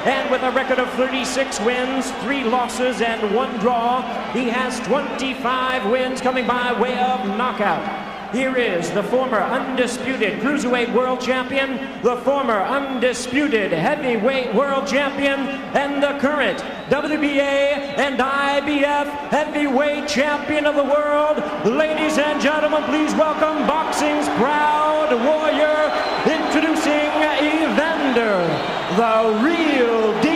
And with a record of 36 wins, 3 losses, and 1 draw, he has 25 wins coming by way of knockout. Here is the former undisputed Cruiserweight World Champion, the former undisputed Heavyweight World Champion, and the current WBA and IBF Heavyweight Champion of the world. Ladies and gentlemen, please welcome boxing's proud warrior, introducing Evander, the real deal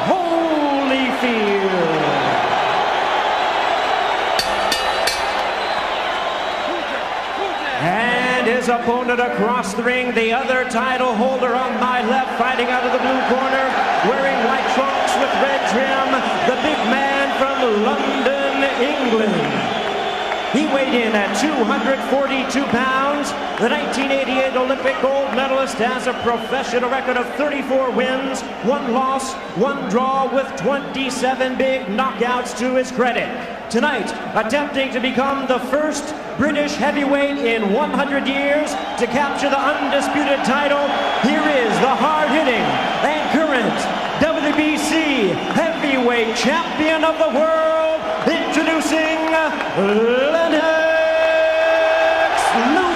Holyfield. And his opponent across the ring, the other title holder on my left, fighting out of the blue corner, wearing white trunks with red trim, the big man from London, England. He weighed in at 242 pounds. The 1988 Olympic gold medalist has a professional record of 34 wins, 1 loss, 1 draw, with 27 big knockouts to his credit. Tonight, attempting to become the first British heavyweight in 100 years to capture the undisputed title, here is the hard-hitting and current WBC heavyweight champion of the world, introducing Lennox Lewis.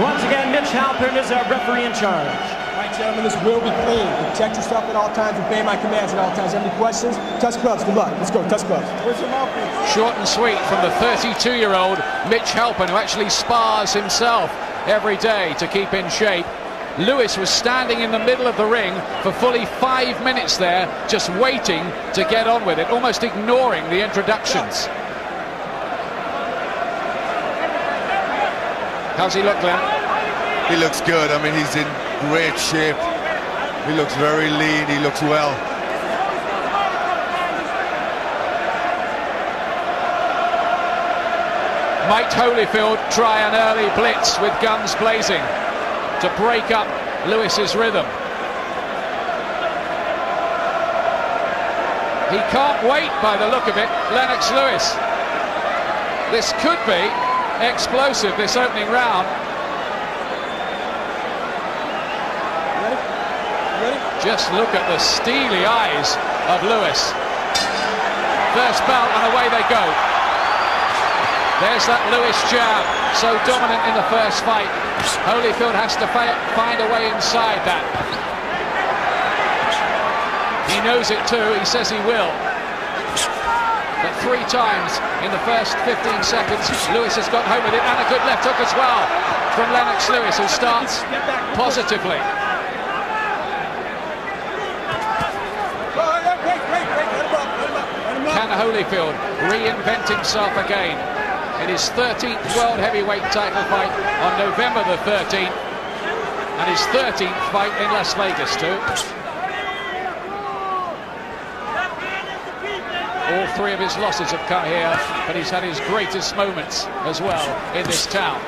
Once again, Mitch Halpern is our referee in charge. All right, gentlemen, this will be clean. Protect yourself at all times. Obey my commands at all times. Any questions? Touch gloves. Good luck. Let's go. Touch gloves. Where's your mouthpiece? Short and sweet from the 32-year-old Mitch Halpern, who actually spars himself every day to keep in shape. Lewis was standing in the middle of the ring for fully 5 minutes there, just waiting to get on with it, almost ignoring the introductions. How's he look, Glenn? He looks good. I mean, he's in great shape. He looks very lean. He looks well. Might Holyfield try an early blitz with guns blazing to break up Lewis's rhythm? He can't wait by the look of it, Lennox Lewis. This could be explosive, this opening round. Just look at the steely eyes of Lewis. First bell and away they go. There's that Lewis jab, so dominant in the first fight. Holyfield has to find a way inside that. He knows it too, he says he will. But 3 times in the first 15 seconds, Lewis has got home with it, and a good left hook as well from Lennox Lewis, who starts positively. Can Holyfield reinvent himself again in his 13th World Heavyweight title fight on November the 13th, and his 13th fight in Las Vegas too? All 3 of his losses have come here, but he's had his greatest moments as well in this town.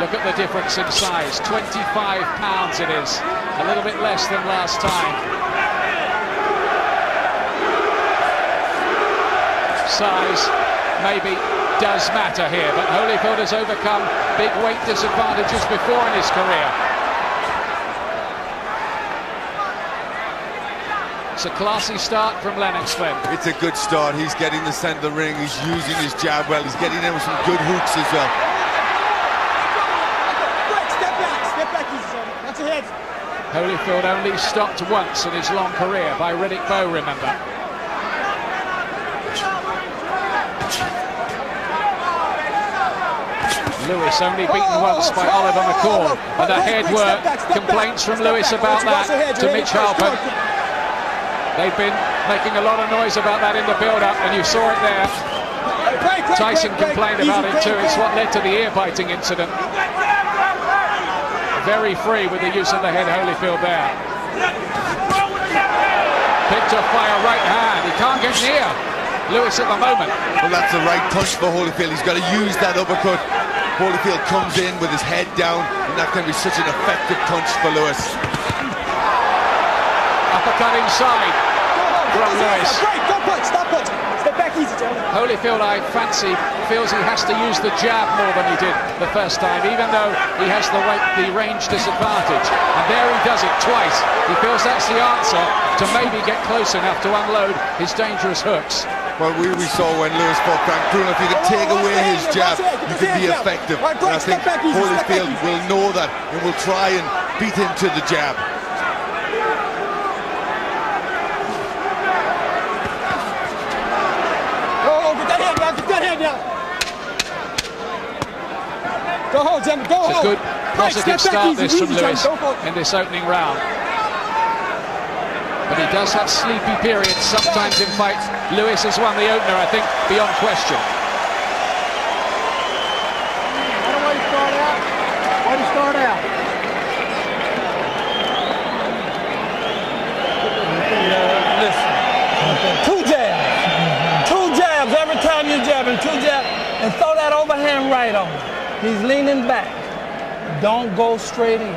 Look at the difference in size, 25 pounds it is, a little bit less than last time. Size maybe does matter here, but Holyfield has overcome big weight disadvantages before in his career. It's a classy start from Lennox, Glenn. It's a good start. He's getting the centre of the ring. He's using his jab well. He's getting in with some good hooks as well. Step back, easy, watch your head. Holyfield only stopped once in his long career by Riddick Bowe, remember. Lewis only beaten once by Oliver McCall, and the head work, complaints from Lewis about that to Mitch Halpern. They've been making a lot of noise about that in the build-up, and you saw it there. Tyson complained about it too. It's what led to the ear-biting incident. Very free with the use of the head, Holyfield there. Picked off by a right hand. He can't get near Lewis at the moment. Well, that's the right punch for Holyfield. He's got to use that uppercut. Holyfield comes in with his head down, and that can be such an effective punch for Lewis. Uppercut inside from Lewis. Don't punch, stop punching. Step back easy, gentlemen. Holyfield, I fancy, feels he has to use the jab more than he did the first time, even though he has the range disadvantage. And there he does it twice. He feels that's the answer to maybe get close enough to unload his dangerous hooks. Well, we saw when Lewis fought Frank Bruno, if you can take away his jab, you can be effective. And I think Holyfield will know that and will try and beat him to the jab. Go hold, Jim. Go hold. It's a good, positive start this from Lewis in this opening round. But he does have sleepy periods sometimes in fights. Lewis has won the opener, I think, beyond question. Why do you start out? Why do you start out? Listen. Two jabs. Two jabs every time you jab him. Two jabs. And throw that overhand right on him. He's leaning back. Don't go straight in.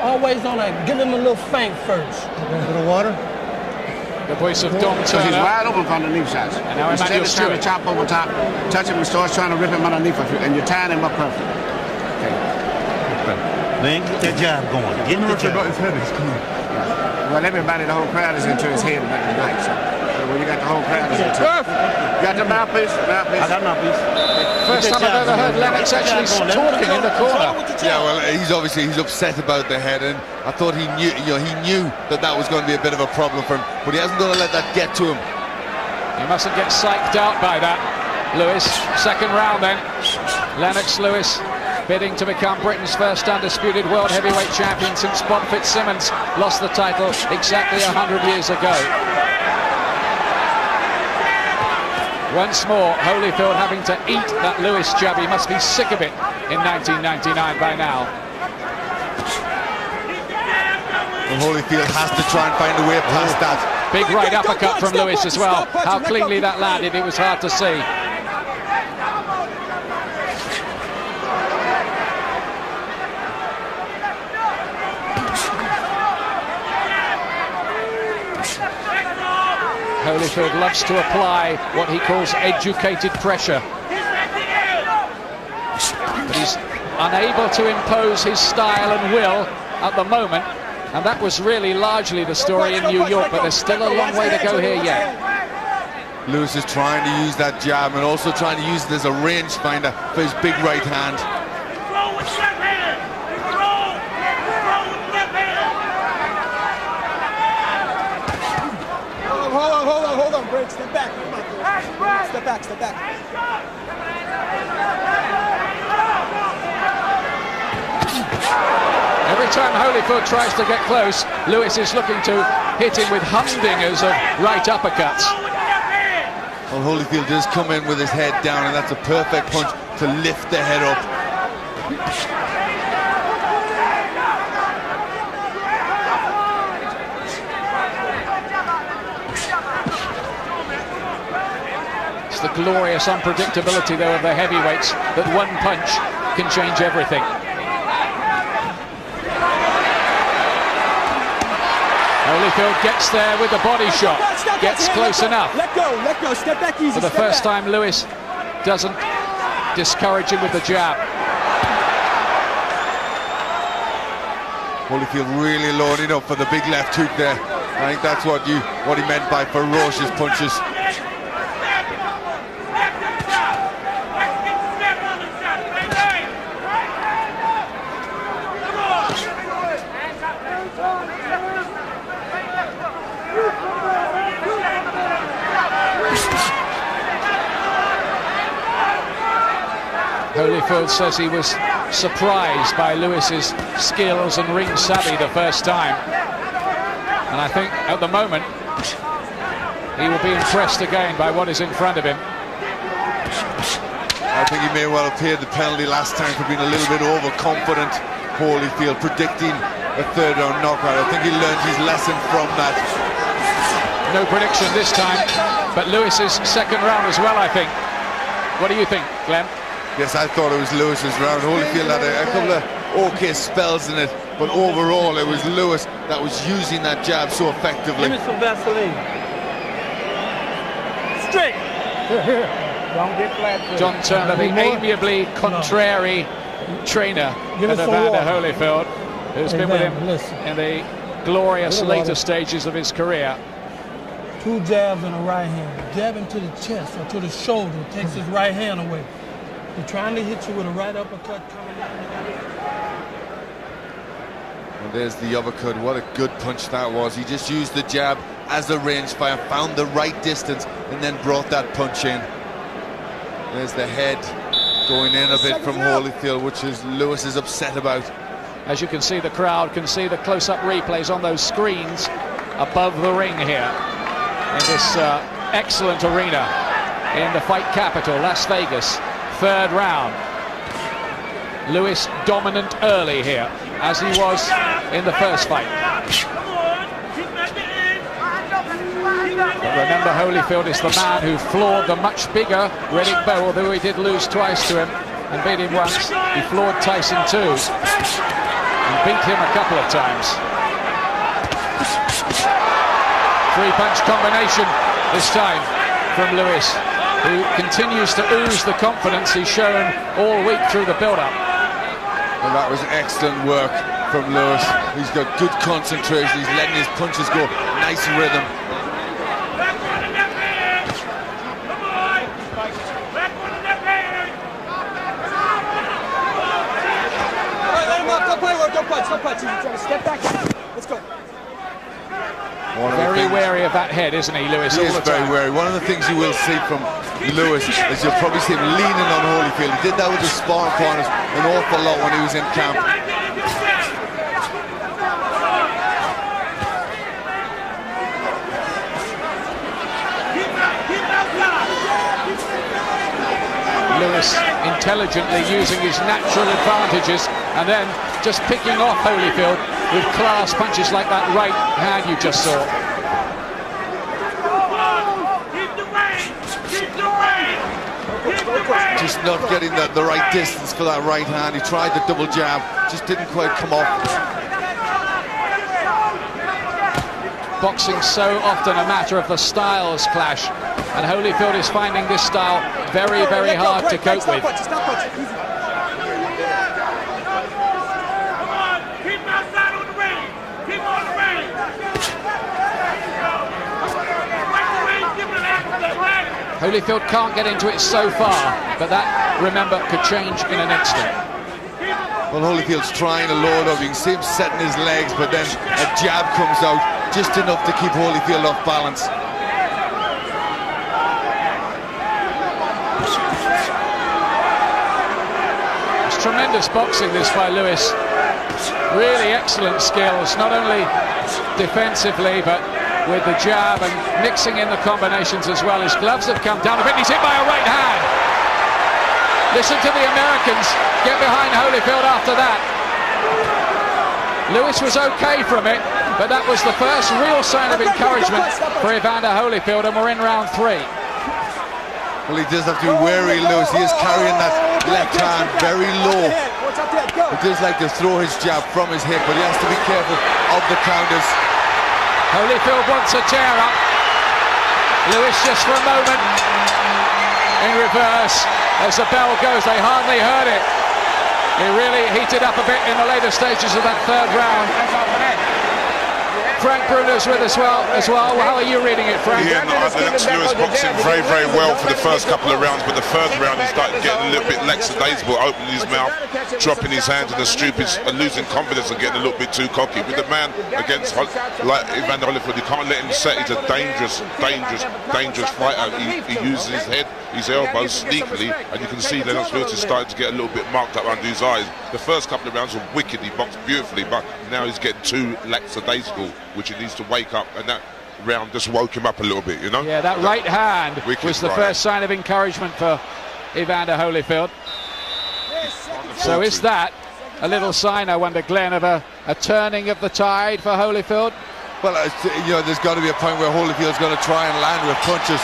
Always on that. Give him a little feint first. A little water. The voice of Dom Turner. He's wide open for underneath shots. And now instead of trying to chop over top, touch him and starts trying to rip him underneath, and you're tying him up perfect. Okay. Man, get that jab going. Get the jab. His head is coming. Well, everybody, the whole crowd is into his head tonight. So when you got the whole crowd is into it. You got the mouthpiece? I got mouthpiece. First time I've ever heard Lennox actually talking in the corner. Yeah, well, he's upset about the head, and I thought he knew that was going to be a bit of a problem for him, but he hasn't going to let that get to him. He mustn't get psyched out by that. Lewis, second round then. Lennox Lewis bidding to become Britain's first undisputed world heavyweight champion since Bob Fitzsimmons lost the title exactly 100 years ago. Once more, Holyfield having to eat that Lewis jab. He must be sick of it in 1999 by now. And Holyfield has to try and find a way past that. Big right uppercut from Lewis as well. How cleanly that landed, it was hard to see. Holyfield loves to apply what he calls educated pressure. But he's unable to impose his style and will at the moment, and that was really largely the story in New York, but there's still a long way to go here yet. Lewis is trying to use that jab and also trying to use it as a rangefinder for his big right hand. Hold on, break, step back. Step back. Every time Holyfield tries to get close, Lewis is looking to hit him with humdingers of right uppercuts. Well, Holyfield does come in with his head down, and that's a perfect punch to lift the head up. The glorious unpredictability, though, of the heavyweights, that one punch can change everything. Holyfield gets there with the body shot, gets close enough. Let go, step back easy. For the first time, Lewis doesn't discourage him with the jab. Holyfield really loading up for the big left hook there. I think that's what he meant by ferocious punches. Holyfield says he was surprised by Lewis's skills and ring savvy the first time. And I think at the moment he will be impressed again by what is in front of him. I think he may well have paid the penalty last time for being a little bit overconfident. Holyfield predicting a third round knockout. I think he learned his lesson from that. No prediction this time, but Lewis's second round as well, I think. What do you think, Glenn? Yes, I thought it was Lewis's round. Holyfield had a couple of okay spells in it, but overall it was Lewis that was using that jab so effectively. Give me some Vaseline. Straight. Don't get flat. John Turner, the amiably contrary trainer of Evander Holyfield, who's been with him in the glorious later stages of his career. 2 jabs in the right hand. Jabbing to the chest or to the shoulder takes his right hand away. He's trying to hit you with a right uppercut coming in. And there's the uppercut. What a good punch that was. He just used the jab as a rangefinder, found the right distance, and then brought that punch in. There's the head going in a bit from Holyfield, which is Lewis is upset about. As you can see, the crowd can see the close-up replays on those screens above the ring here in this excellent arena in the fight capital, Las Vegas. 3rd round. Lewis dominant early here, as he was in the first fight. But remember, Holyfield is the man who floored the much bigger Riddick Bowe, although he did lose twice to him and beat him once. He floored Tyson too and beat him a couple of times. 3-punch combination this time from Lewis, who continues to ooze the confidence he's shown all week through the build-up. Well, that was excellent work from Lewis. He's got good concentration. He's letting his punches go. Nice rhythm. Step back. Let's go. Very wary of that head, isn't he, Lewis? He is very wary. One of the things you will see from Lewis is you'll probably see him leaning on Holyfield. He did that with his sparring partners an awful lot when he was in camp. Lewis intelligently using his natural advantages and then just picking off Holyfield with class punches like that right hand you just saw. Just not getting the right distance for that right hand. He tried the double jab, just didn't quite come off. Boxing so often a matter of the styles clash, and Holyfield is finding this style very, very hard to cope with. Holyfield can't get into it so far, but that, remember, could change in an instant. Well, Holyfield's trying to load up. You can see him setting his legs, but then a jab comes out just enough to keep Holyfield off balance. It's tremendous boxing, this by Lewis. Really excellent skills, not only defensively, but with the jab and mixing in the combinations as well. His gloves have come down a bit. He's hit by a right hand. Listen to the Americans get behind Holyfield after that. Lewis was okay from it, but that was the first real sign of encouragement for Evander Holyfield, and we're in round 3. Well, he does have to be wary, Lewis. He is carrying that left hand very low. He does like to throw his jab from his hip, but he has to be careful of the counters. Holyfield wants a tear up. Lewis just for a moment in reverse as the bell goes. They hardly heard it. He really heated up a bit in the later stages of that 3rd round. Frank Bruner's with us as well. How are you reading it, Frank? Yeah, Lennox Lewis boxing very, very well for the first couple of rounds, but the 3rd round he started getting a little bit lackadaisical, opening his mouth, dropping his hands in the stoop, losing confidence and getting a little bit too cocky. With the man against like Evander Holyfield, you can't let him set. He's a dangerous fighter. He uses his head, his elbows sneakily, and you can see Lennox Lewis is starting to get a little bit marked up under his eyes. The first couple of rounds were wicked. He boxed beautifully, but now he's getting too lackadaisical, which he needs to wake up, and that round just woke him up a little bit, you know? Yeah, that right hand was the first sign of encouragement for Evander Holyfield. So is that a little sign, I wonder, Glenn, of a turning of the tide for Holyfield? Well, you know, there's got to be a point where Holyfield's going to try and land with punches,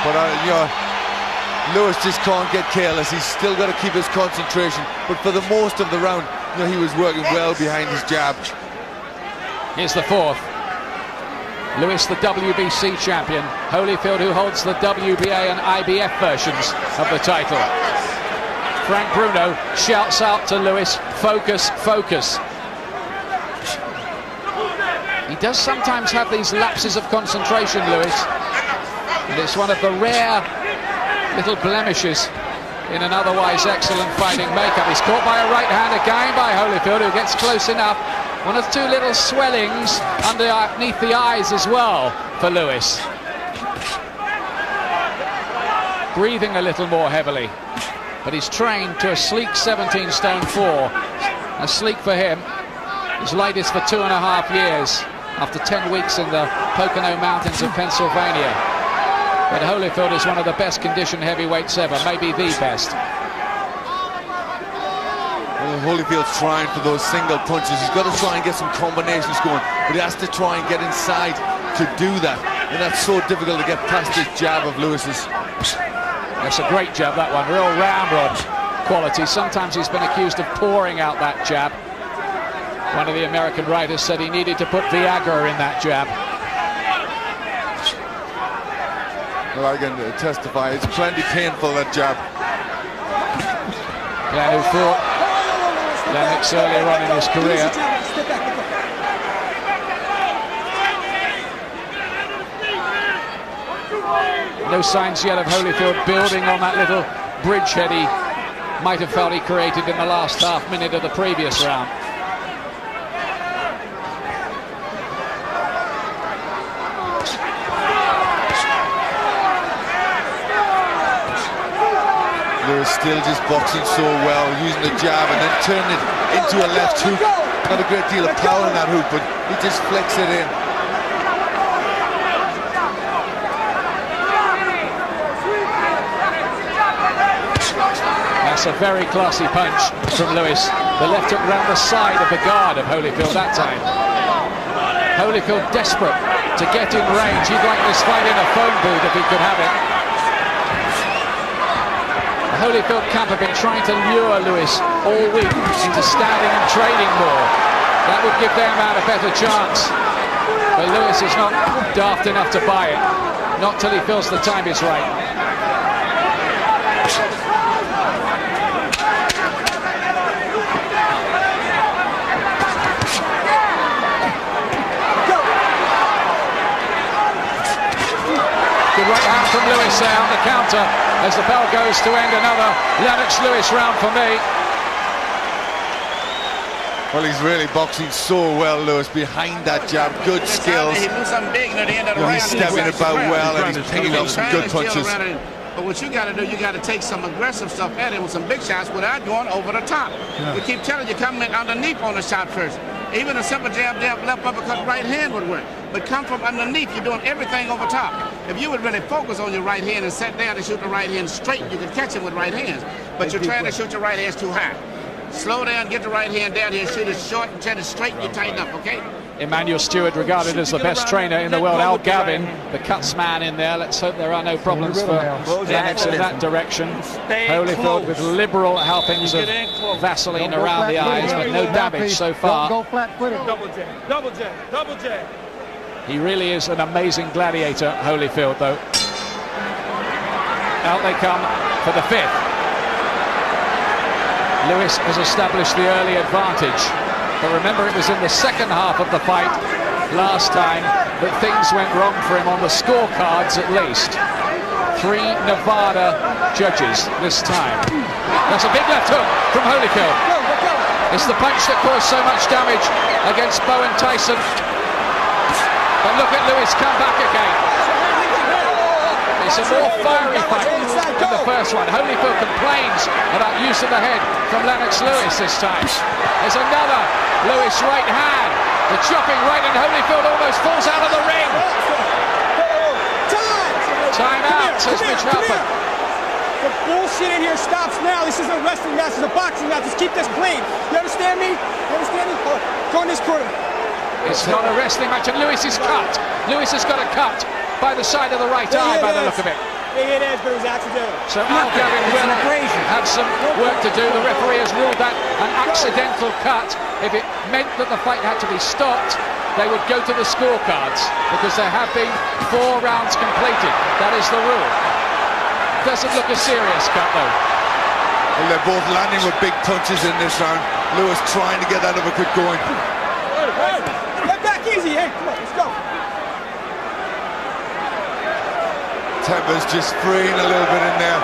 but you know, Lewis just can't get careless. He's still got to keep his concentration, but for the most of the round, you know, he was working well behind his jab. Here's the 4th. Lewis, the WBC champion. Holyfield, who holds the WBA and IBF versions of the title. Frank Bruno shouts out to Lewis, focus, focus. He does sometimes have these lapses of concentration, Lewis, and it's one of the rare little blemishes in an otherwise excellent fighting makeup. He's caught by a right hand again by Holyfield, who gets close enough. One or two little swellings underneath the eyes as well for Lewis. Breathing a little more heavily, but he's trained to a sleek 17 stone 4. A sleek for him. His lightest for 2.5 years after 10 weeks in the Pocono Mountains of Pennsylvania. But Holyfield is one of the best conditioned heavyweights ever, maybe the best. Well, Holyfield's trying for those single punches. He's got to try and get some combinations going, but he has to try and get inside to do that, and that's so difficult to get past this jab of Lewis's. That's a great jab, that one. Real ramrod quality. Sometimes he's been accused of pouring out that jab. One of the American writers said he needed to put Viagra in that jab. Well, I can testify, it's plenty painful, that jab. Yeah, who fought Lennox earlier on in his career. No signs yet of Holyfield building on that little bridgehead he might have felt he created in the last half minute of the previous round. Lewis still just boxing so well, using the jab and then turning it into a left hook. Not a great deal of power in that hook, but he just flicks it in. That's a very classy punch from Lewis. The left hook round the side of the guard of Holyfield that time. Holyfield desperate to get in range. He'd like this fight in a phone booth if he could have it. The Holyfield camp have been trying to lure Lewis all week into standing and trading more. That would give their man a better chance. But Lewis is not daft enough to buy it. Not till he feels the time is right. Good right hand from Lewis there on the counter as the bell goes to end another Lennox Lewis round for me. Well, he's really boxing so well, Lewis, behind that jab. Good skills. He moves something big near the end of the You know, round. he's stepping about well and he's picking up some good punches. But what you got to do, you got to take some aggressive stuff at him with some big shots without going over the top. Yeah. We keep telling you, come in underneath on the shot first. Even a simple jab, left uppercut, right hand would work. But come from underneath, you're doing everything over top. If you would really focus on your right hand and sit down and shoot the right hand straight, you could catch him with right hands. But you're trying to shoot your right hands too high. Slow down, get the right hand down here, shoot it short and try to straighten you tighten up, okay? Emmanuel Stewart, regarded as the best trainer in the world. Al Gavin, the cuts man in there. Let's hope there are no problems for Lennox in that direction. Holyfield with liberal helpings of Vaseline around the eyes, but no damage so far. Go flat-footed. Double jab, double jab, double jab. He really is an amazing gladiator, Holyfield, though. Out they come for the fifth. Lewis has established the early advantage. But remember, it was in the second half of the fight last time that things went wrong for him on the scorecards at least. 3 Nevada judges this time. That's a big left hook from Holyfield. It's the punch that caused so much damage against Bowen Tyson. But look at Lewis come back again. It's a more fiery fight than the first one. Holyfield complains about use of the head from Lennox Lewis this time. There's another Lewis right hand. The chopping right, and Holyfield almost falls out of the ring. Time out, says Mitch Halpern. The bullshit in here stops now. This isn't a wrestling match, it's a boxing match. Just keep this clean. You understand me? You understand me? Go in this corner. It's not a wrestling match, and Lewis is cut. Lewis has got a cut by the side of the right eye by the look of it. It is, but it was accidental. So Al Gavin will have some work to do. The referee has ruled that an accidental cut. If it meant that the fight had to be stopped, they would go to the scorecards, because there have been 4 rounds completed. That is the rule. Doesn't look a serious cut, though. Well, they're both landing with big punches in this round. Lewis trying to get out of a quick going. Get back easy, hey, come on, let's go. Temper's just freeing a little bit in there.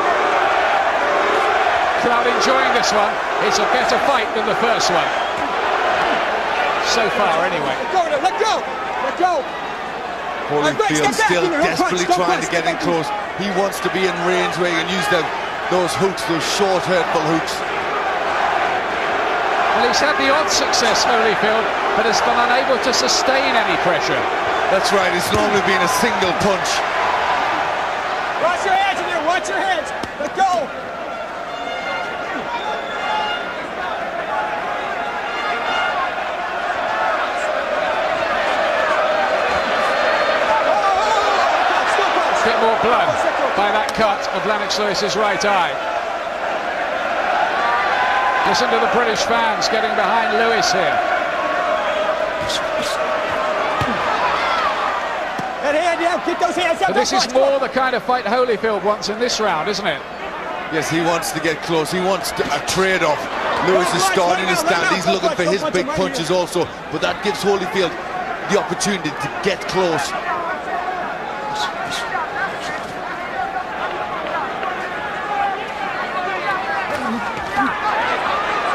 Crowd enjoying this one. It's a better fight than the first one. So far, anyway. Let go! Let go! Holyfield still desperately trying to get in close. He wants to be in range where he can use those hooks, those short, hurtful hooks. Well, he's had the odd success, Holyfield, but has been unable to sustain any pressure. That's right, it's normally been a single punch. Watch your hands in there, watch your hands. Let go! Bit more blood by that cut of Lennox Lewis's right eye. Listen to the British fans getting behind Lewis here. That hand down, keep those hands up. But this is more the kind of fight Holyfield wants in this round, isn't it? Yes, he wants to get close. He wants a trade-off. Lewis is starting to stand. He's looking for his big punches also, but that gives Holyfield the opportunity to get close.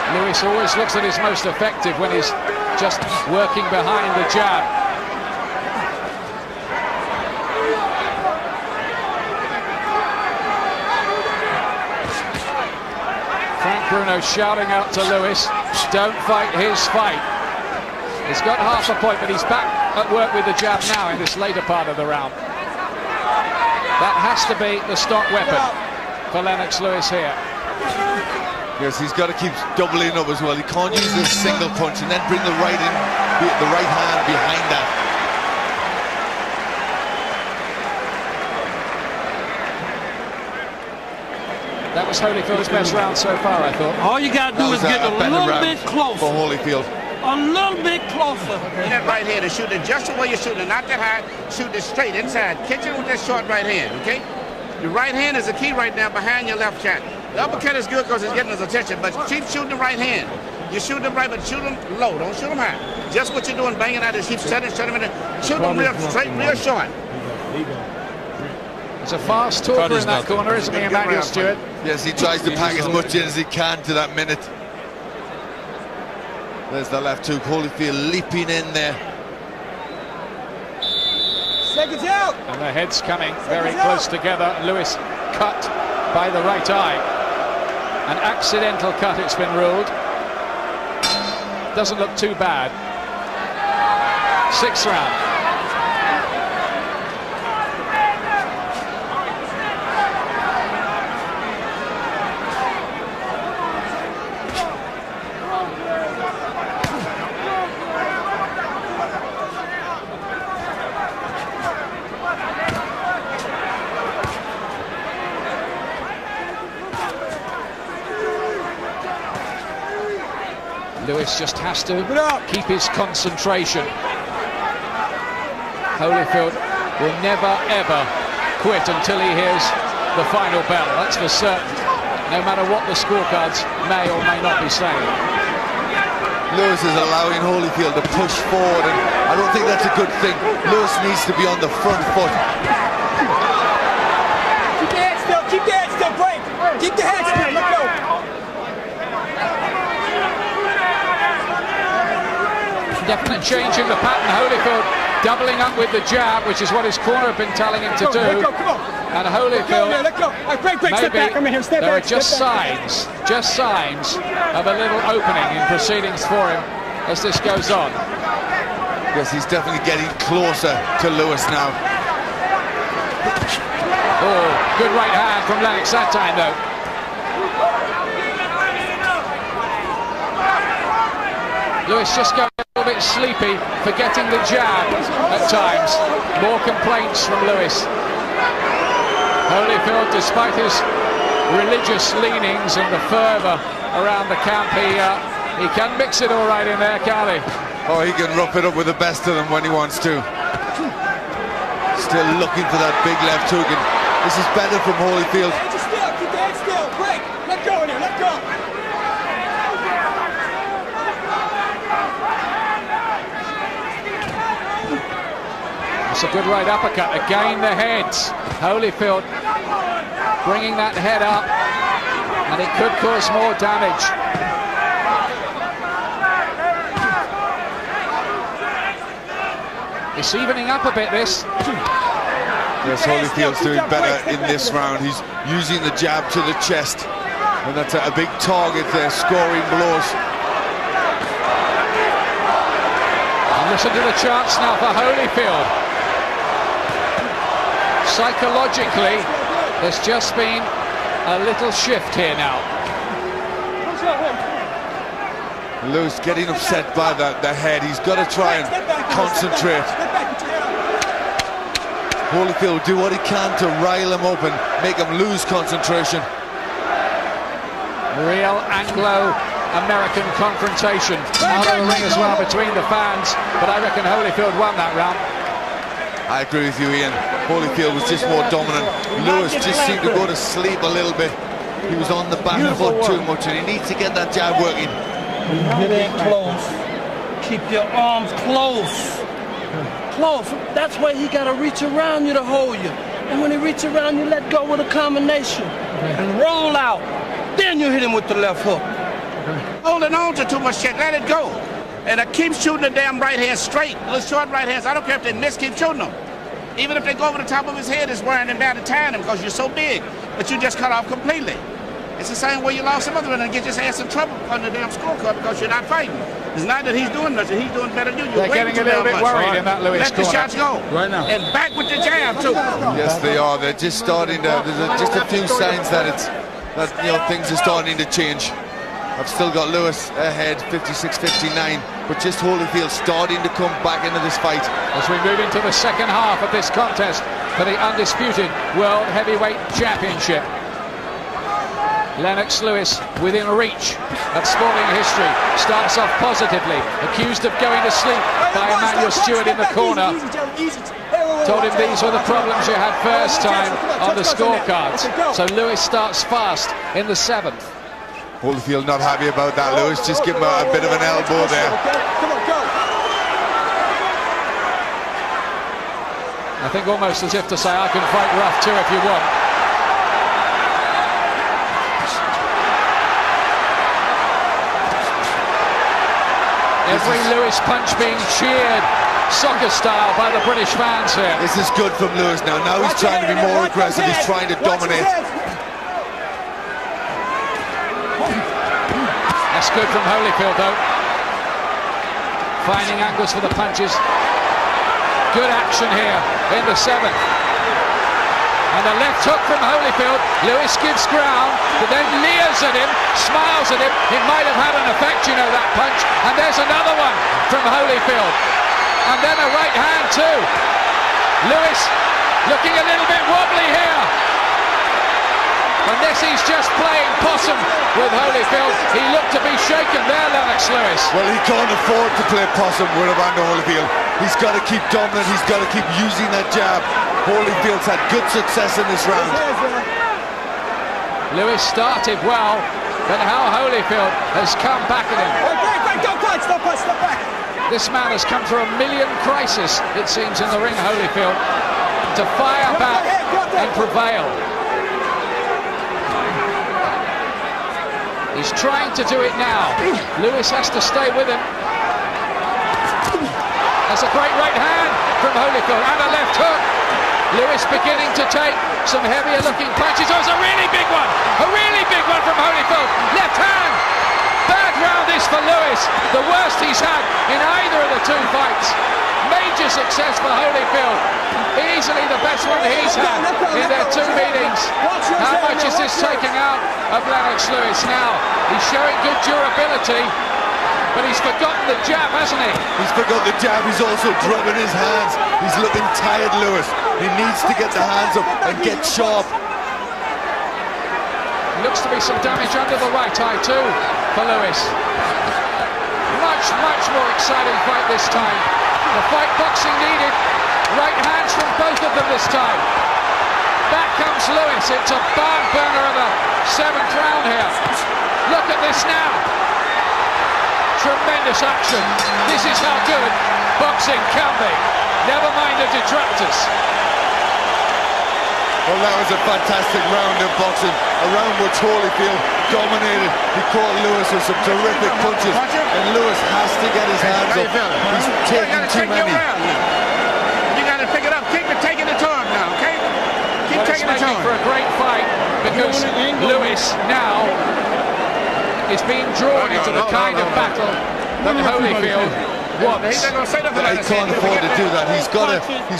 Lewis always looks at his most effective when he's just working behind the jab. Frank Bruno shouting out to Lewis, don't fight his fight. He's got half a point, but he's back at work with the jab now in this later part of the round. That has to be the stock weapon for Lennox Lewis here. Yes, he's got to keep doubling up as well. He can't use a single punch and then bring the right hand behind that. That was Holyfield's best round so far, I thought. All you got to do is get a little bit closer. For Holyfield. A little bit closer. That right hand to shoot it just the way you're shooting it, not that high. Shoot it straight inside. Catch it with that short right hand, okay? Your right hand is the key right now behind your left shot. The uppercut is good because it's getting his attention, but keep shooting the right hand. You shoot them right, but shoot them low. Don't shoot them high. Just what you're doing, banging out is keep setting them in there. Shoot them real straight, real short. It's a fast talker in that corner, isn't he, Emmanuel Stewart? Yes, he tries to pack as much in as he can to that minute. There's the left hook. Holyfield leaping in there. Seconds out. And the heads coming very close together. Lewis cut by the right eye. An accidental cut, it's been ruled. Doesn't look too bad. 6th round. Lewis just has to keep his concentration. Holyfield will never, ever quit until he hears the final bell. That's for certain, no matter what the scorecards may or may not be saying. Lewis is allowing Holyfield to push forward, and I don't think that's a good thing. Lewis needs to be on the front foot. Keep the head still, keep the head still, break. Keep the head still, let go. Definite change in the pattern. Holyfield doubling up with the jab, which is what his corner have been telling him to do. And Holyfield, maybe there are just signs of a little opening in proceedings for him as this goes on. Yes, he's definitely getting closer to Lewis now. Oh, good right hand from Lennox that time, though. Lewis just going a little bit sleepy, forgetting the jab at times. More complaints from Lewis. Holyfield, despite his religious leanings and the fervour around the camp, he can mix it all right in there, can't he? Oh, he can rough it up with the best of them when he wants to. Still looking for that big left hook, and this is better from Holyfield. Keep the head still, break. Let go in here, let go. It's a good right uppercut to gain the heads. Holyfield bringing that head up, and it could cause more damage. It's evening up a bit, this. Yes, Holyfield's doing better in this round. He's using the jab to the chest, and that's a big target there, scoring blows. And listen to the chants now for Holyfield. Psychologically, there's just been a little shift here now. Lewis getting upset by the head. He's got to try and concentrate. Holyfield will do what he can to rile him up and make him lose concentration. Real Anglo-American confrontation out of the ring as well between the fans, but I reckon Holyfield won that round. I agree with you, Ian. Holyfield was just more dominant. Lewis just seemed to go to sleep a little bit. He was on the back foot too much, and he needs to get that jab working. Get in close. Keep your arms close. Close. That's why he got to reach around you to hold you. And when he reaches around you, let go with a combination. And roll out. Then you hit him with the left hook. Holding on to too much shit, let it go. And keep shooting the damn right hand straight. Those short right hands, I don't care if they miss, keep shooting them. Even if they go over the top of his head, it's wearing him down to tying him because you're so big. But you just cut off completely. It's the same way you lost some other one and get your ass in trouble on the damn scorecard because you're not fighting. It's not that he's doing nothing, he's doing better than you. They're getting a little bit worried in that Lewis corner. Let the shots go. Right now. And back with the jab, too. Yes, they are. They're just starting to, there's just a few signs that things are starting to change. I've still got Lewis ahead, 56-59, but just Holyfield starting to come back into this fight. As we move into the second half of this contest for the undisputed World Heavyweight Championship. Lennox Lewis within reach of sporting history. Starts off positively, accused of going to sleep by Emmanuel Stewart in the corner. Told him these were the problems you had first time on the scorecards. So Lewis starts fast in the 7th. Holyfield not happy about that, Lewis. Just give him a bit of an elbow there. I think almost as if to say, I can fight rough too if you want. Every Lewis punch being cheered soccer style by the British fans here. This is good from Lewis now. Now he's trying to be more aggressive. He's trying to dominate. That's good from Holyfield, though. Finding angles for the punches. Good action here in the 7th. And a left hook from Holyfield. Lewis gives ground, but then leers at him, smiles at him. It might have had an effect, you know, that punch. And there's another one from Holyfield. And then a right hand, too. Lewis looking a little bit wobbly here. Unless he's just playing possum with Holyfield. He looked to be shaken there, Lennox Lewis. Well, he can't afford to play possum with Evander Holyfield. He's got to keep dominant. He's got to keep using that jab. Holyfield's had good success in this round. Lewis started well, but how Holyfield has come back at him. Don't punch, step back. This man has come through a million crises, it seems, in the ring, Holyfield, to fire back and prevail. He's trying to do it now. Lewis has to stay with him. That's a great right hand from Holyfield and a left hook. Lewis beginning to take some heavier looking punches. Oh, it's a really big one. A really big one from Holyfield. Left hand. Bad round this for Lewis. The worst he's had in either of the two fights. Major success for Holyfield. Easily the best one he's had in their two meetings. How much is this taking out of Lennox Lewis now? He's showing good durability, but he's forgotten the jab, hasn't he? He's forgotten the jab, he's also dropping his hands. He's looking tired, Lewis. He needs to get the hands up and get sharp. Looks to be some damage under the right eye too for Lewis. Much more exciting fight this time. The fight boxing needed. Right hands from both of them this time. Back comes Lewis. It's a barn burner of the 7th round here. Look at this now. Tremendous action. This is how good boxing can be. Never mind the detractors. Well, that was a fantastic round of boxing, a round which Holyfield dominated. He caught Lewis with some terrific punches, and Lewis has to get his hands up. He's taking too many. You got to pick it up. Keep it taking it to him now, okay? Keep taking it to him. For a great fight, because Lewis now is being drawn into the kind of battle that Holyfield wants. He can't afford to do that. He's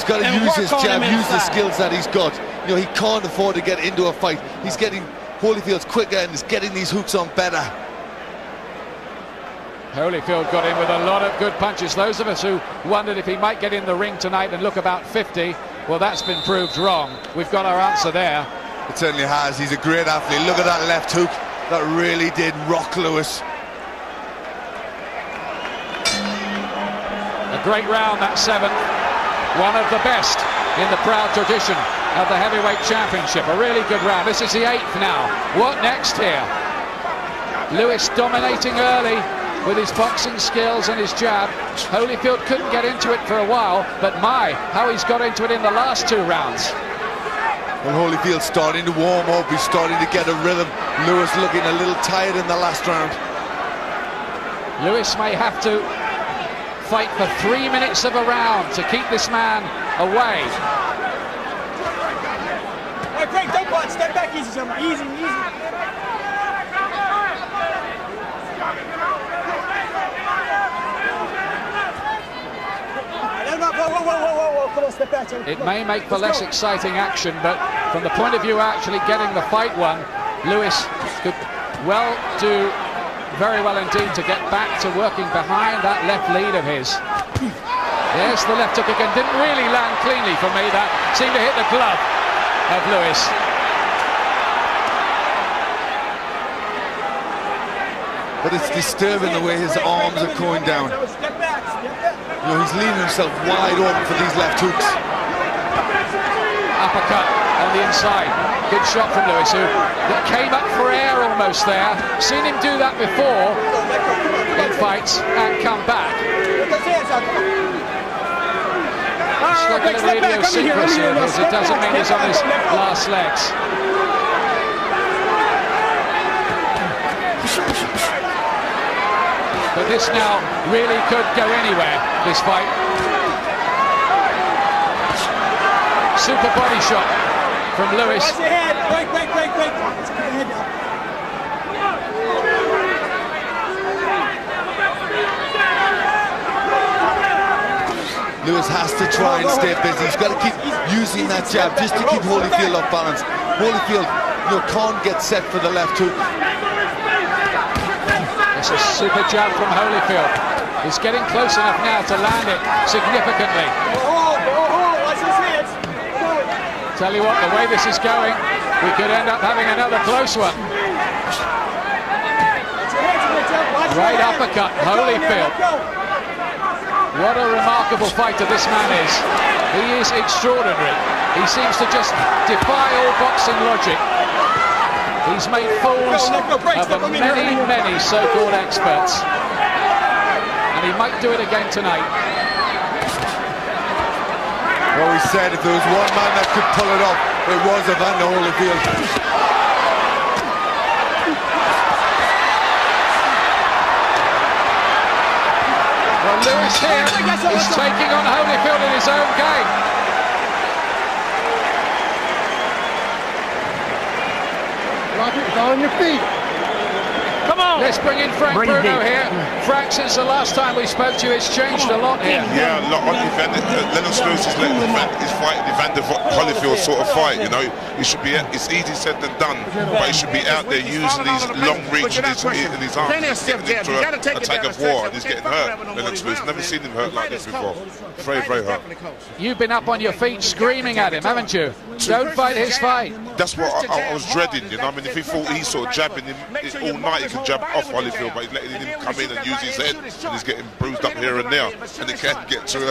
got to use his jab, use the skills that he's got. You know, he can't afford to get into a fight. He's getting Holyfield's quicker and he's getting these hooks on better. Holyfield got in with a lot of good punches. Those of us who wondered if he might get in the ring tonight and look about 50, well, that's been proved wrong. We've got our answer there. It certainly has. He's a great athlete. Look at that left hook. That really did rock Lewis. A great round, that 7th. One of the best in the proud tradition of the heavyweight championship. A really good round. This is the 8th now. What next here? Lewis dominating early with his boxing skills and his jab. Holyfield couldn't get into it for a while, but my, how he's got into it in the last 2 rounds. Well, Holyfield's starting to warm up. He's starting to get a rhythm. Lewis looking a little tired in the last round. Lewis may have to fight for 3 minutes of a round to keep this man away. All right, Craig, don't punch. Step back easy, son. Easy, easy. Whoa, come on, step back, son. It may make for less exciting action, but from the point of view actually getting the fight won, Lewis could well do very well indeed to get back to working behind that left lead of his. There's the left hook again. Didn't really land cleanly for me. That seemed to hit the glove of Lewis. But it's disturbing the way his arms are going down. You know, he's leaving himself wide open for these left hooks. Uppercut on the inside. Good shot from Lewis, who came up for air almost there. Seen him do that before in fights and come back. It's like a little idiosyncrasy of his. It doesn't mean he's on his last legs. But this now really could go anywhere, this fight. Super body shot from Lewis. Watch your head. Break. Lewis has to try and stay busy. He's got to keep using that jab just to keep Holyfield off balance. Holyfield, you can't get set for the left hook. It's a super jab from Holyfield. He's getting close enough now to land it significantly. Watch his hands. Tell you what, the way this is going, we could end up having another close one. Right uppercut, Holyfield. What a remarkable fighter this man is. He is extraordinary. He seems to just defy all boxing logic. He's made fools of many so-called experts. And he might do it again tonight. Well, we said if there was one man that could pull it off, it was Evander Holyfield. Well, Lewis here is taking on Holyfield in his own game. Lock it, it's all on your feet. Come on. Let's bring in Frank Bruno here. Frank, since the last time we spoke to you, it's changed a lot here. Yeah, a lot. Lennox Lewis is fighting Evander Holyfield sort of fight. You know, he should be. It's easy said than done, but he should be out there using these long reach in his arms. He's getting into a tag of war and he's getting hurt. Lennox Lewis, never seen him hurt like this before. Very, very hurt. You've been up on your feet screaming at him, haven't you? Don't fight his fight. That's what I was dreading. You know, I mean, if he thought he sort of jabbing him all night, he could jab off Holyfield, but he's letting him come in and use his head, and he's getting bruised up here and there, and it can get to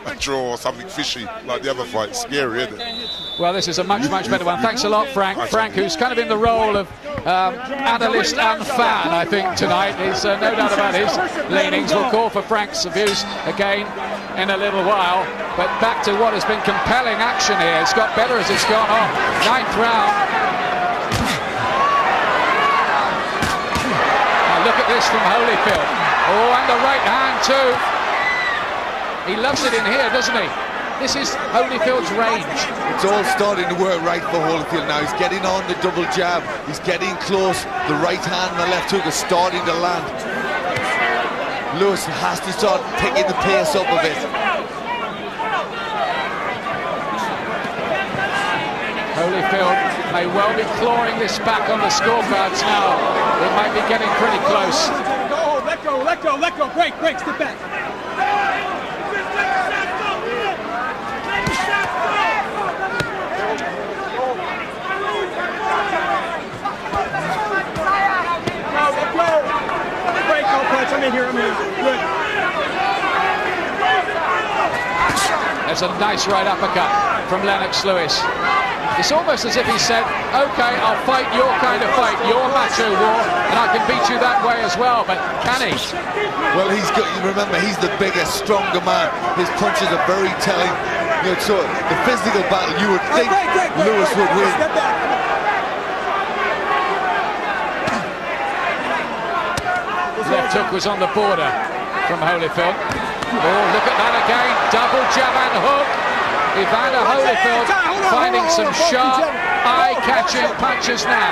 a draw or something fishy like the other fight. Scary, isn't it? Well, this is a much better one. Thanks a lot, Frank. Frank, who's kind of in the role of analyst and fan, I think, tonight. He's no doubt about his leanings. We'll call for Frank's views again in a little while. But back to what has been compelling action here. It's got better as it's gone on. 9th round. Now look at this from Holyfield. Oh, and the right hand too. He loves it in here, doesn't he? This is Holyfield's range. It's all starting to work right for Holyfield now. He's getting on the double jab. He's getting close. The right hand and the left hook are starting to land. Lewis has to start picking the pace up a bit. Holyfield may well be clawing this back on the scorecards now. It might be getting pretty close. Let go. Break, step back. I'm in here. Good. There's a nice right uppercut from Lennox Lewis. It's almost as if he said, okay, I'll fight your kind of fight, your macho war, and I can beat you that way as well, but can he? Well, remember, he's the bigger, stronger man. His punches are very telling. You know, so the physical battle, you would think Lewis would win. Step back. Left hook was on the border from Holyfield. Oh, look at that again. Double jab and hook. Evander Holyfield finding some sharp, eye-catching punches now.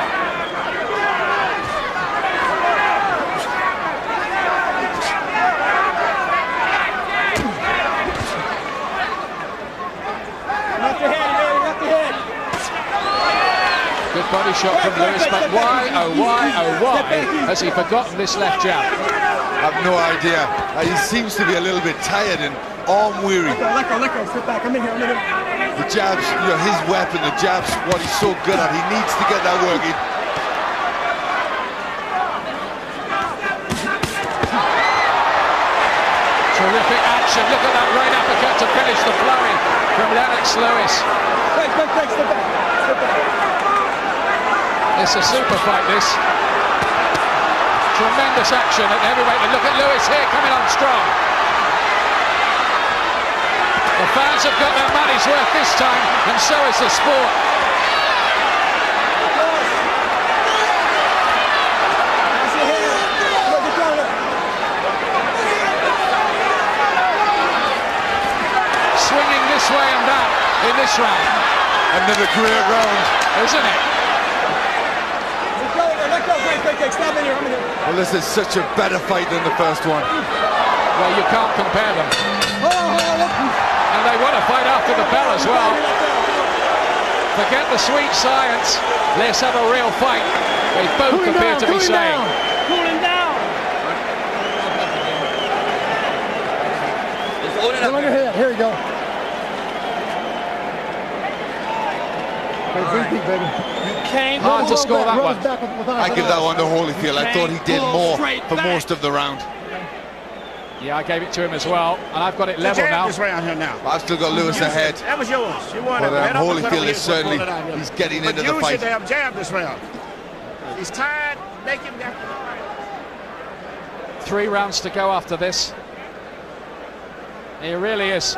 Left the head. Good body shot from Lewis, but why, oh why has he forgotten this left jab? I have no idea. He seems to be a little bit tired and arm weary. Let go. Sit back. I'm in here. The jabs, you know, his weapon, the jabs, what he's so good at. He needs to get that working. Terrific action. Look at that right uppercut to finish the flurry from Lennox Lewis. Break. Step back. It's a super fight, this. Tremendous action at heavyweight, and look at Lewis here coming on strong. The fans have got their money's worth this time, and so is the sport. Swinging this way and that in this round. Another great round, isn't it? Stop in here. I'm in here. Well, this is such a better fight than the first one. Well, you can't compare them. And they want to fight after the bell as well. Forget the sweet science. Let's have a real fight. They both appear to be saying. Cooling down. Come on your head. Here we go. Baby. Hard to score that one. I give that one to Holyfield. I thought he did more for most of the round. Yeah, I gave it to him as well, and I've got it level now. I've still got Lewis ahead. That was yours. You won it. But Holyfield is certainly, he's getting into the fight. Use your damn jab this round. He's tired. Make him down. 3 rounds to go after this. It really is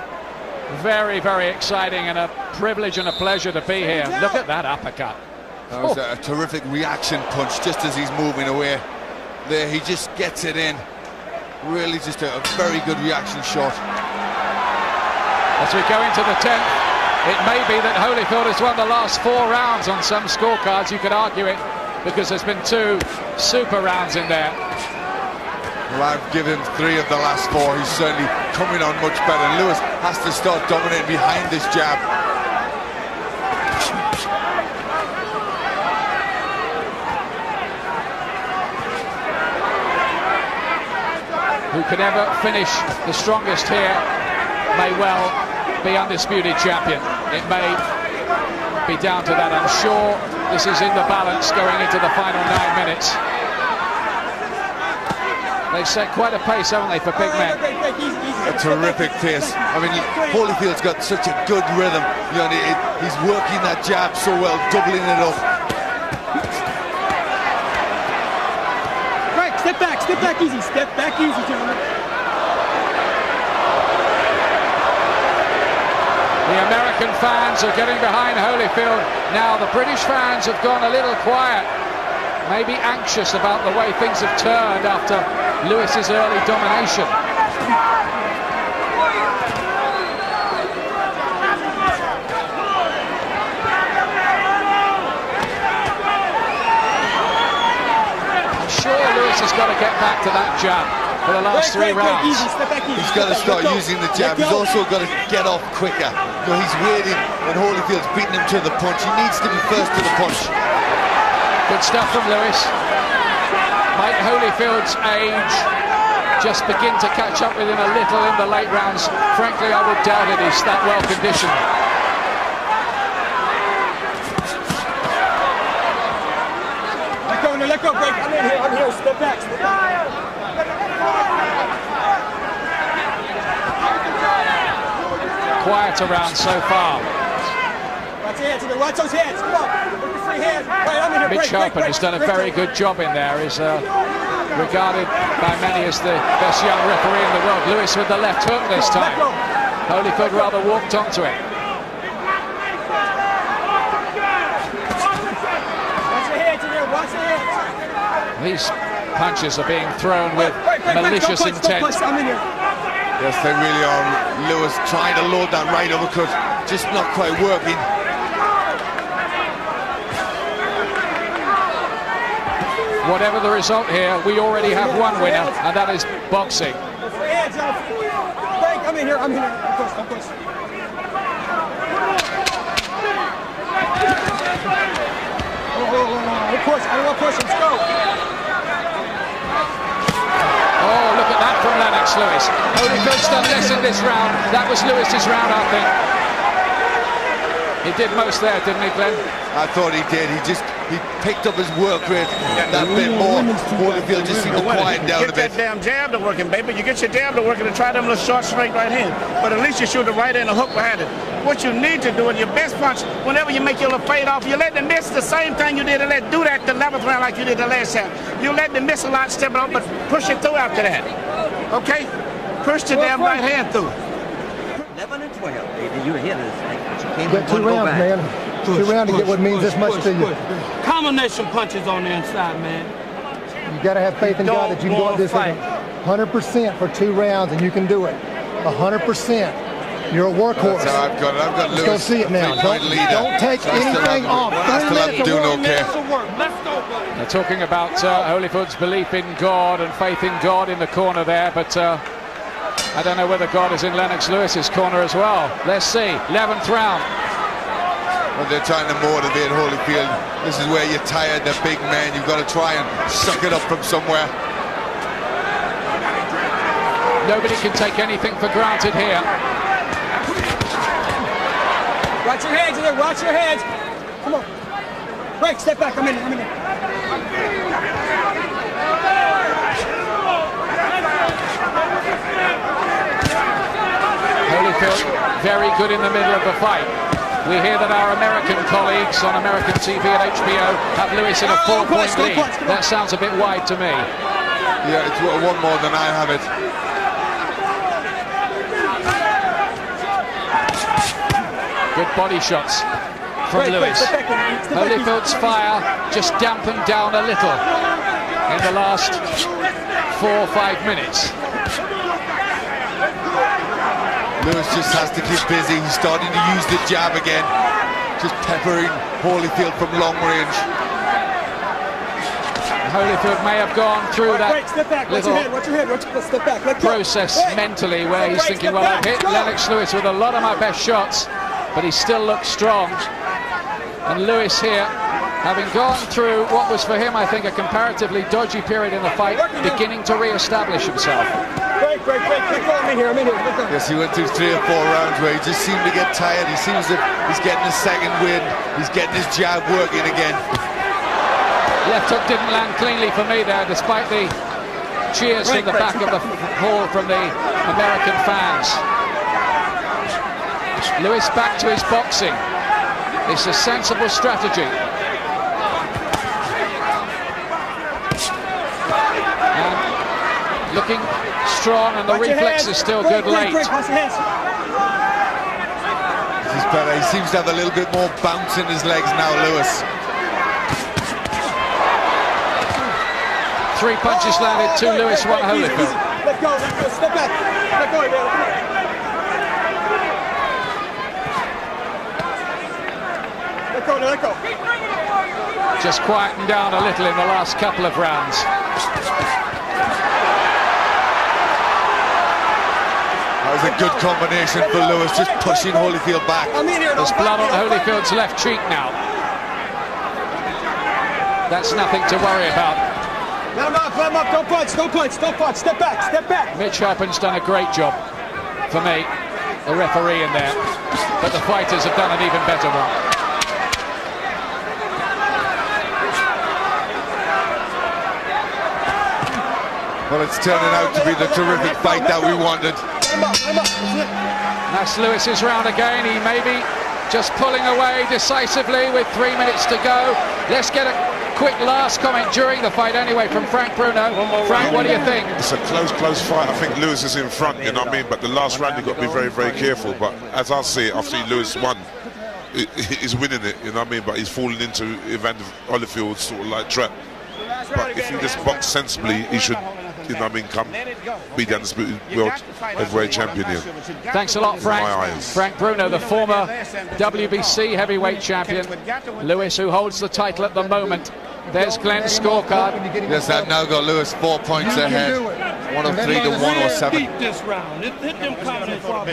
very, very exciting and a privilege and a pleasure to be here. Look at that uppercut. That was a terrific reaction punch just as he's moving away. There, he just gets it in. Really just a very good reaction shot. As we go into the 10th, it may be that Holyfield has won the last 4 rounds on some scorecards. You could argue it, because there's been 2 super rounds in there. Well, I've given 3 of the last 4. He's certainly coming on much better. Lewis has to start dominating behind this jab. Who could ever finish the strongest here may well be undisputed champion. It may be down to that. I'm sure this is in the balance going into the final 9 minutes. They've set quite a pace, haven't they, for big men? A terrific pace. I mean, Holyfield's got such a good rhythm. You know, he's working that jab so well, doubling it up. Right, step back easy, gentlemen. The American fans are getting behind Holyfield. Now the British fans have gone a little quiet, maybe anxious about the way things have turned after Lewis's early domination. I'm sure Lewis has got to get back to that jab for the last 3 rounds. He's got to start using the jab. He's also got to get off quicker. You know, he's waiting when Holyfield's beating him to the punch. He needs to be first to the punch. Good stuff from Lewis. Might Holyfield's age just begin to catch up with him a little in the late rounds? Frankly, I would doubt it. He's that well conditioned. Let go, break. I'm here. Step back. Quiet around so far. Watch those hands. Come on. Look the free hands. Right, I'm in here. Mitch Halpern has done a very good job in there. Is regarded by many as the best young referee in the world. Lewis with the left hook this time. Holyfield rather walked onto it. These punches are being thrown with malicious intent. Yes, they really are. Lewis trying to load that right uppercut, just not quite working. Whatever the result here, we already have one winner, and that is boxing. I'm in here. Of course. I don't want to push. Let's go. Oh, look at that from Lennox Lewis. Holyfield's done less in this round. That was Lewis's round, I think. He did most there, didn't he, Glenn? I thought he did. He picked up his work rate that bit more. Holyfield just seemed to quieten down a bit. Get that damn jab to working, baby. You get your jab to working and try them little short, straight right hand. But at least you shoot the right hand and hook behind it. What you need to do in your best punch, whenever you make your little fade off, you let them miss the same thing you did. Do that the 11th round like you did the last time. You let them miss a lot, step it up, but push it through after that. Okay? Push the damn right hand through. 11 and 12, baby. You're here this night. You get 2 rounds, man. 2 rounds to get what means this much to you. Combination punches on the inside, man. You got to have faith in God that you can go at this 100% for 2 rounds, and you can do it. 100%. You're a workhorse. That's how I've got it. I've got Lewis. Let's go see it now. Don't take anything off. 3 minutes of work. Let's go, buddy. They're talking about Holyfield's belief in God and faith in God in the corner there, but I don't know whether God is in Lennox Lewis's corner as well. Let's see. 11th round. Well, they're trying to motivate Holyfield. This is where you're tired, the big man. You've got to try and suck it up from somewhere. Nobody can take anything for granted here. Watch your hands in there. Watch your hands. Come on. Break. Step back. I'm in there. Holyfield very good in the middle of the fight. We hear that our American colleagues on American TV at HBO have Lewis in a 4-point lead. That sounds a bit wide to me. Yeah, it's 1 more than I have it. Good body shots from Lewis. Holyfield's fire just dampened down a little in the last 4 or 5 minutes. Lewis just has to keep busy. He's starting to use the jab again. Just peppering Holyfield from long range. Holyfield may have gone through that little step back. Let go. process mentally where he's thinking, well, I've hit Lennox Lewis with a lot of my best shots, but he still looks strong. And Lewis here, having gone through what was for him, I think, a comparatively dodgy period in the fight, beginning to re-establish himself. Break. I'm in here. Yes, he went through 3 or 4 rounds where he just seemed to get tired. He seems that he's getting his second wind. He's getting his jab working again. Left hook didn't land cleanly for me there, despite the cheers from the back of the hall from the American fans. Lewis back to his boxing. It's a sensible strategy. And looking strong, and the reflex is still good late. This is better. He seems to have a little bit more bounce in his legs now, Lewis. 3 punches landed, 2 Lewis, 1 Holyfield. Let go, step back. Let go, man. Let go. Just quietened down a little in the last couple of rounds. That was a good combination for Lewis, just pushing Holyfield back. There's blood on Holyfield's left cheek now. That's nothing to worry about. Let him up, don't punch, step back. Mitch Halpin's done a great job, for me, the referee in there, but the fighters have done an even better one. Well, it's turning out to be the terrific fight that we wanted. That's Lewis's round again. He may be just pulling away decisively with 3 minutes to go. Let's get a quick last comment during the fight anyway from Frank Bruno. Frank, what do you think? It's a close fight. I think Lewis is in front, you know what I mean? But the last round, you've got to be very, very careful. But as I see it, I've seen Lewis won. He's winning it, you know what I mean? But he's falling into Evander Holyfield's sort of like trap. But if he just box sensibly, he should, you know what I mean, come be the undisputed world heavyweight champion here. Thanks a lot, Frank. Frank Bruno, the former WBC heavyweight champion. Lewis, who holds the title at the moment. There's Glenn's scorecard. Yes, that now got Lewis 4 points ahead. 103 to 107.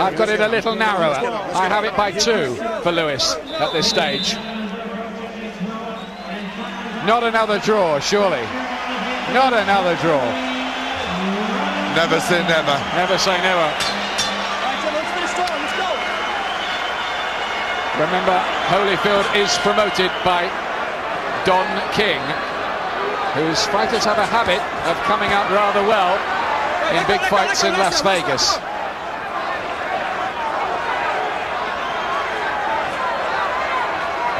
I've got it a little narrower. I have it by 2 for Lewis at this stage. Not another draw, surely. Not another draw. Never say never. Never say never. Remember, Holyfield is promoted by Don King, whose fighters have a habit of coming out rather well in big fights in Las Vegas.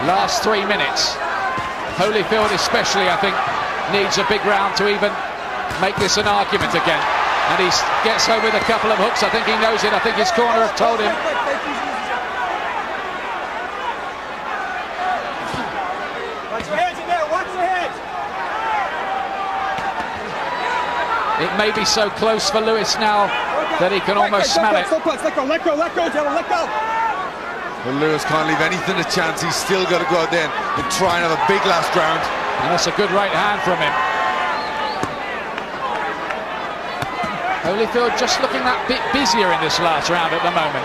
Last 3 minutes. Holyfield especially, I think, needs a big round to even make this an argument again. And he gets home with a couple of hooks. I think he knows it. I think his corner have told him. Watch your heads in there, watch your heads. It may be so close for Lewis now that he can almost smell it. Let go, gentlemen, let go. Well, Lewis can't leave anything to chance. He's still got to go out there and try and have a big last round. And that's a good right hand from him. Holyfield just looking that bit busier in this last round at the moment.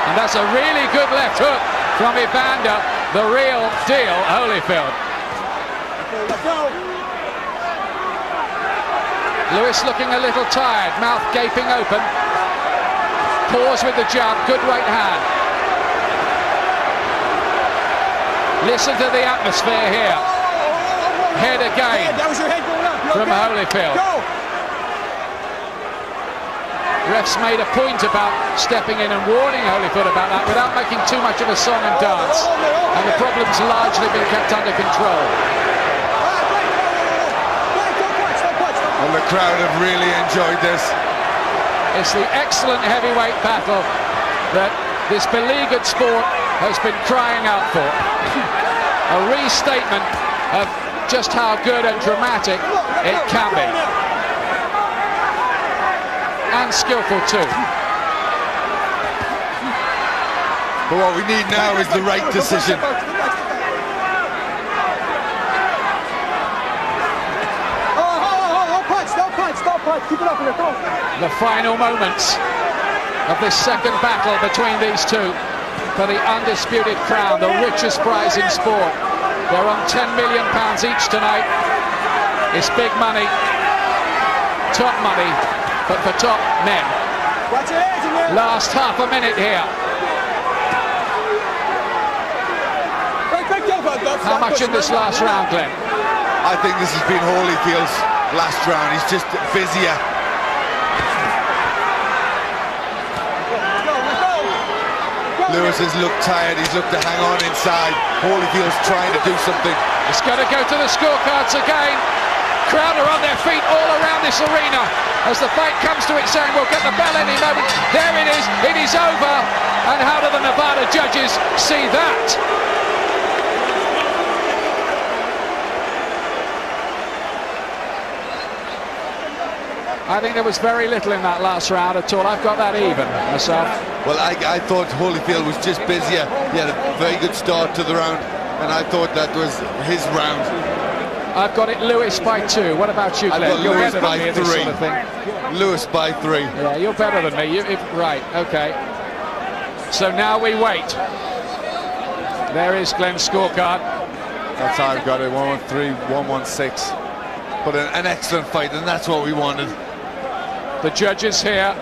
And that's a really good left hook from Evander, the real deal Holyfield. Let go. Lewis looking a little tired, mouth gaping open. Pause with the jab, good right hand. Listen to the atmosphere here. Head again That was your head going up. from Holyfield. Refs made a point about stepping in and warning Holyfield about that without making too much of a song and dance. And the problem's largely been kept under control. And the crowd have really enjoyed this. It's the excellent heavyweight battle that this beleaguered sport has been crying out for. A restatement of just how good and dramatic it can be. And skillful too. But what we need now is the right decision. The final moments of this second battle between these two for the undisputed crown, the richest prize in sport. They're on £10 million each tonight. It's big money, top money, but for top men. Last half a minute here. How much in this last round, Glenn? I think this has been Holyfield's last round. He's just busier. Lewis has looked tired. He's looked to hang on inside. Holyfield's trying to do something. It's got to go to the scorecards again. Crowd are on their feet all around this arena as the fight comes to its end. We'll get the bell any moment. There it is. It is over. And how do the Nevada judges see that? I think there was very little in that last round at all. I've got that even myself. Well, I thought Holyfield was just busier. He had a very good start to the round, and I thought that was his round. I've got it Lewis by 2. What about you, Glenn? I've got You're Lewis better by than me 3. Sort of thing. Lewis by 3. Yeah, you're better than me. Right, okay. So now we wait. There is Glenn's scorecard. That's how I've got it. 113, 116. But an excellent fight, and that's what we wanted. The judges here,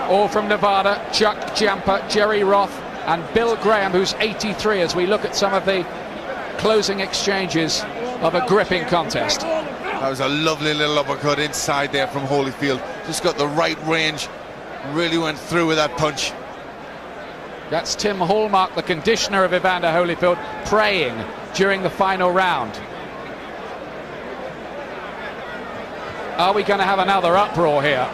all from Nevada: Chuck Jampa, Jerry Roth, and Bill Graham, who's 83, as we look at some of the closing exchanges of a gripping contest. That was a lovely little uppercut inside there from Holyfield. Just got the right range, really went through with that punch. That's Tim Hallmark, the conditioner of Evander Holyfield, praying during the final round. Are we going to have another uproar here?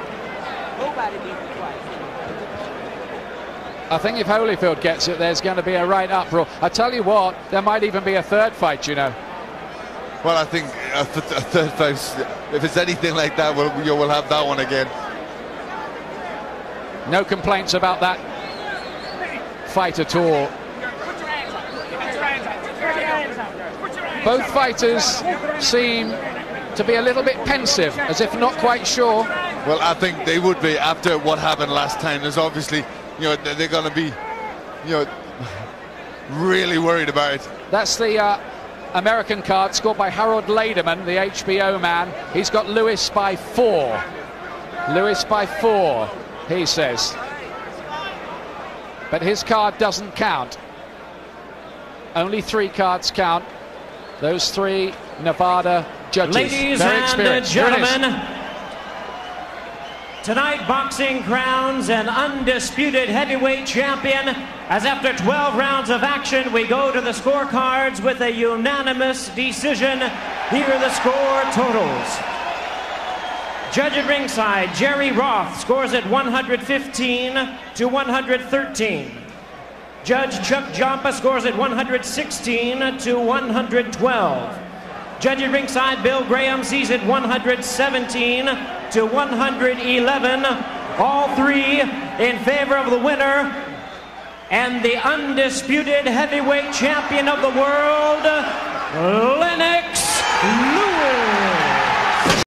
I think if Holyfield gets it, there's going to be a right uproar. I tell you what, there might even be a third fight, you know. Well, I think a third fight, if it's anything like that, we'll have that one again. No complaints about that fight at all. Both fighters seem to be a little bit pensive, as if not quite sure. Well, I think they would be after what happened last time. There's obviously, you know, they're going to be, you know, really worried about it. That's the American card scored by Harold Lederman, the HBO man. He's got Lewis by 4. Lewis by 4, he says. But his card doesn't count. Only 3 cards count. Those 3 Nevada judges. Ladies and gentlemen, tonight boxing crowns an undisputed heavyweight champion, as after 12 rounds of action we go to the scorecards with a unanimous decision. Here are the score totals. Judge at ringside, Jerry Roth scores at 115 to 113. Judge Chuck Jampa scores at 116 to 112. Judge at ringside, Bill Graham sees it 117 to 111. All 3 in favor of the winner and the undisputed heavyweight champion of the world, Lennox Lewis.